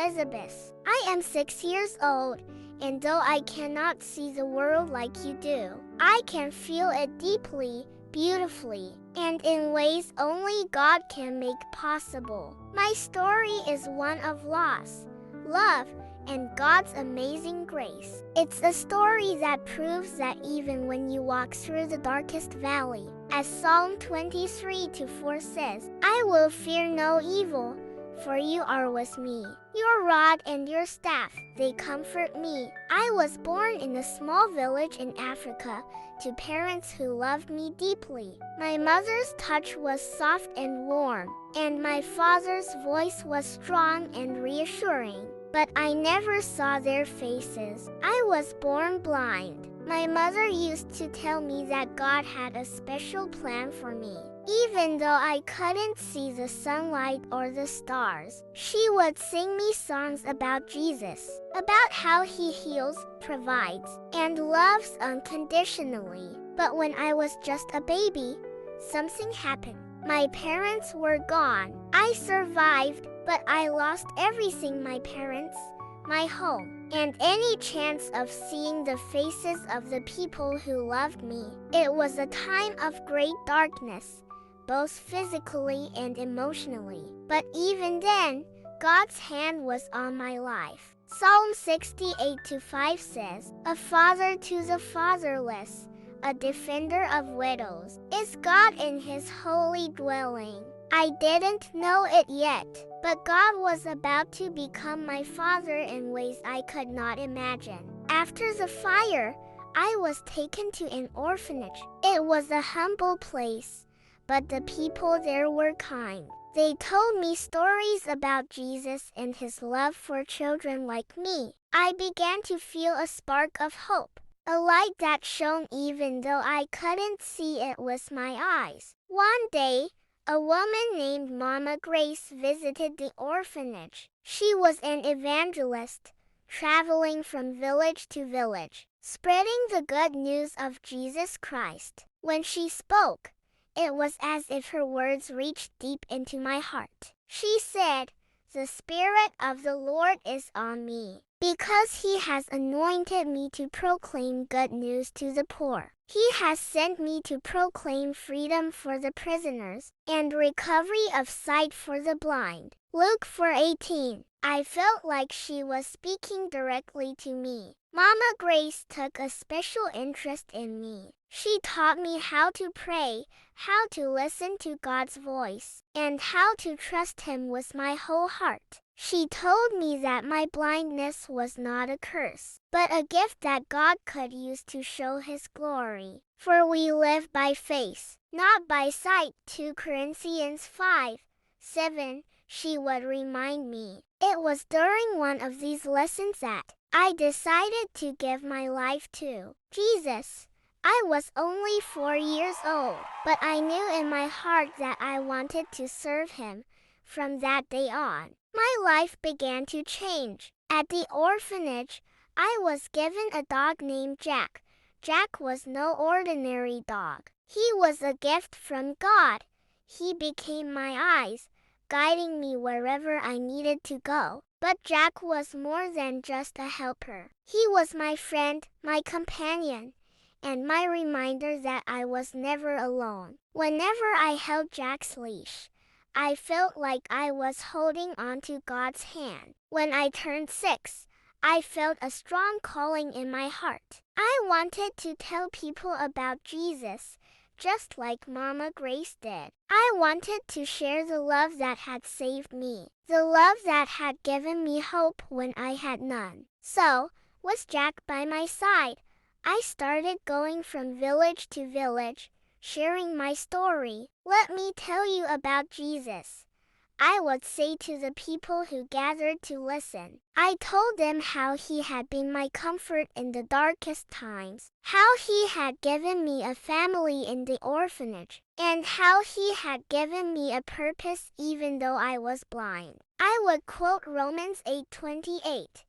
Elizabeth. I am 6 years old, and though I cannot see the world like you do, I can feel it deeply, beautifully, and in ways only God can make possible. My story is one of loss, love, and God's amazing grace. It's a story that proves that even when you walk through the darkest valley, as Psalm 23:4 says, I will fear no evil, for you are with me. Your rod and your staff, they comfort me. I was born in a small village in Africa to parents who loved me deeply. My mother's touch was soft and warm, and my father's voice was strong and reassuring. But I never saw their faces. I was born blind. My mother used to tell me that God had a special plan for me. Even though I couldn't see the sunlight or the stars, she would sing me songs about Jesus, about how he heals, provides, and loves unconditionally. But when I was just a baby, something happened. My parents were gone. I survived, but I lost everything: my parents, my home, and any chance of seeing the faces of the people who loved me. It was a time of great darkness, both physically and emotionally. But even then, God's hand was on my life. Psalm 68:5 says, A father to the fatherless, a defender of widows, is God in his holy dwelling. I didn't know it yet, but God was about to become my father in ways I could not imagine. After the fire, I was taken to an orphanage. It was a humble place, but the people there were kind. They told me stories about Jesus and his love for children like me. I began to feel a spark of hope, a light that shone even though I couldn't see it with my eyes. One day, a woman named Mama Grace visited the orphanage. She was an evangelist, traveling from village to village, spreading the good news of Jesus Christ. When she spoke, it was as if her words reached deep into my heart. She said, The Spirit of the Lord is on me, because he has anointed me to proclaim good news to the poor. He has sent me to proclaim freedom for the prisoners and recovery of sight for the blind. Luke 4:18. I felt like she was speaking directly to me. Mama Grace took a special interest in me. She taught me how to pray, how to listen to God's voice, and how to trust him with my whole heart. She told me that my blindness was not a curse, but a gift that God could use to show his glory. For we live by faith, not by sight. 2 Corinthians 5:7. She would remind me. It was during one of these lessons that I decided to give my life to Jesus. I was only 4 years old, but I knew in my heart that I wanted to serve him. From that day on, my life began to change. At the orphanage, I was given a dog named Jack. Jack was no ordinary dog. He was a gift from God. He became my eyes, guiding me wherever I needed to go. But Jack was more than just a helper. He was my friend, my companion, and my reminder that I was never alone. Whenever I held Jack's leash, I felt like I was holding onto God's hand. When I turned 6, I felt a strong calling in my heart. I wanted to tell people about Jesus, just like Mama Grace did. I wanted to share the love that had saved me, the love that had given me hope when I had none. So, with Jack by my side, I started going from village to village, sharing my story. Let me tell you about Jesus, I would say to the people who gathered to listen. I told them how he had been my comfort in the darkest times, how he had given me a family in the orphanage, and how he had given me a purpose even though I was blind. I would quote Romans 8:28.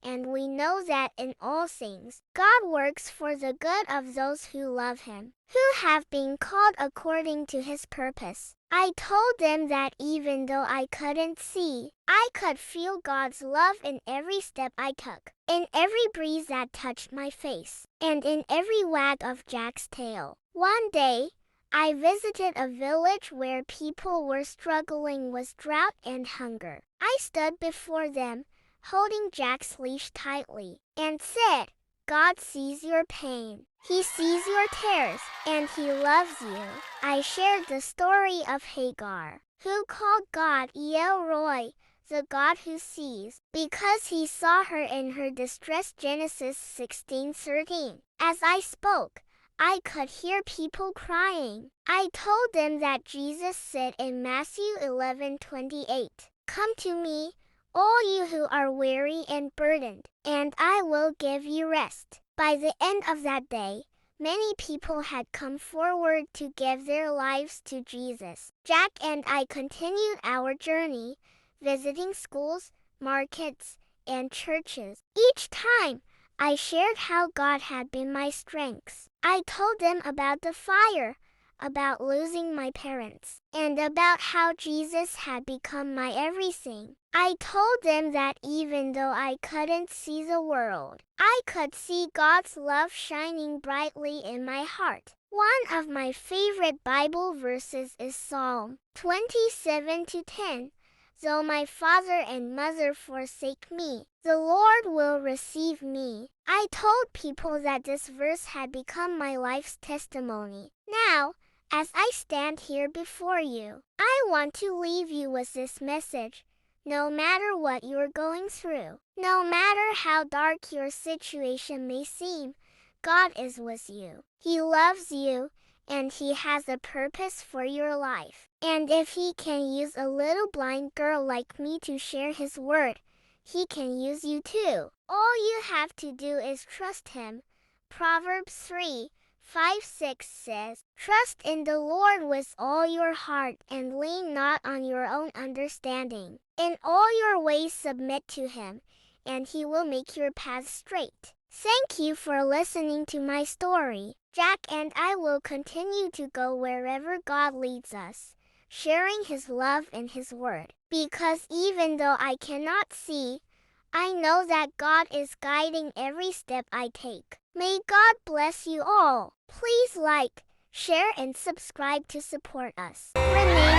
And we know that in all things, God works for the good of those who love him, who have been called according to his purpose. I told them that even though I couldn't see, I could feel God's love in every step I took, in every breeze that touched my face, and in every wag of Jack's tail. One day, I visited a village where people were struggling with drought and hunger. I stood before them, holding Jack's leash tightly, and said, God sees your pain. He sees your tears, and He loves you. I shared the story of Hagar, who called God El Roi, the God who sees, because He saw her in her distress. Genesis 16:13. As I spoke, I could hear people crying. I told them that Jesus said in Matthew 11:28, Come to me, all you who are weary and burdened, and I will give you rest. By the end of that day, many people had come forward to give their lives to Jesus. Jack and I continued our journey, visiting schools, markets, and churches. Each time, I shared how God had been my strength. I told them about the fire, about losing my parents, and about how Jesus had become my everything. I told them that even though I couldn't see the world, I could see God's love shining brightly in my heart. One of my favorite Bible verses is Psalm 27:10. Though my father and mother forsake me, the Lord will receive me. I told people that this verse had become my life's testimony. Now, as I stand here before you, I want to leave you with this message. No matter what you're going through, no matter how dark your situation may seem, God is with you. He loves you, and He has a purpose for your life. And if He can use a little blind girl like me to share His word, He can use you too. All you have to do is trust Him. Proverbs 3:5-6 says, Trust in the Lord with all your heart and lean not on your own understanding. In all your ways submit to Him, and He will make your path straight. Thank you for listening to my story. Jack and I will continue to go wherever God leads us, sharing His love and His word. Because even though I cannot see, I know that God is guiding every step I take. May God bless you all. Please like, share, and subscribe to support us. Remain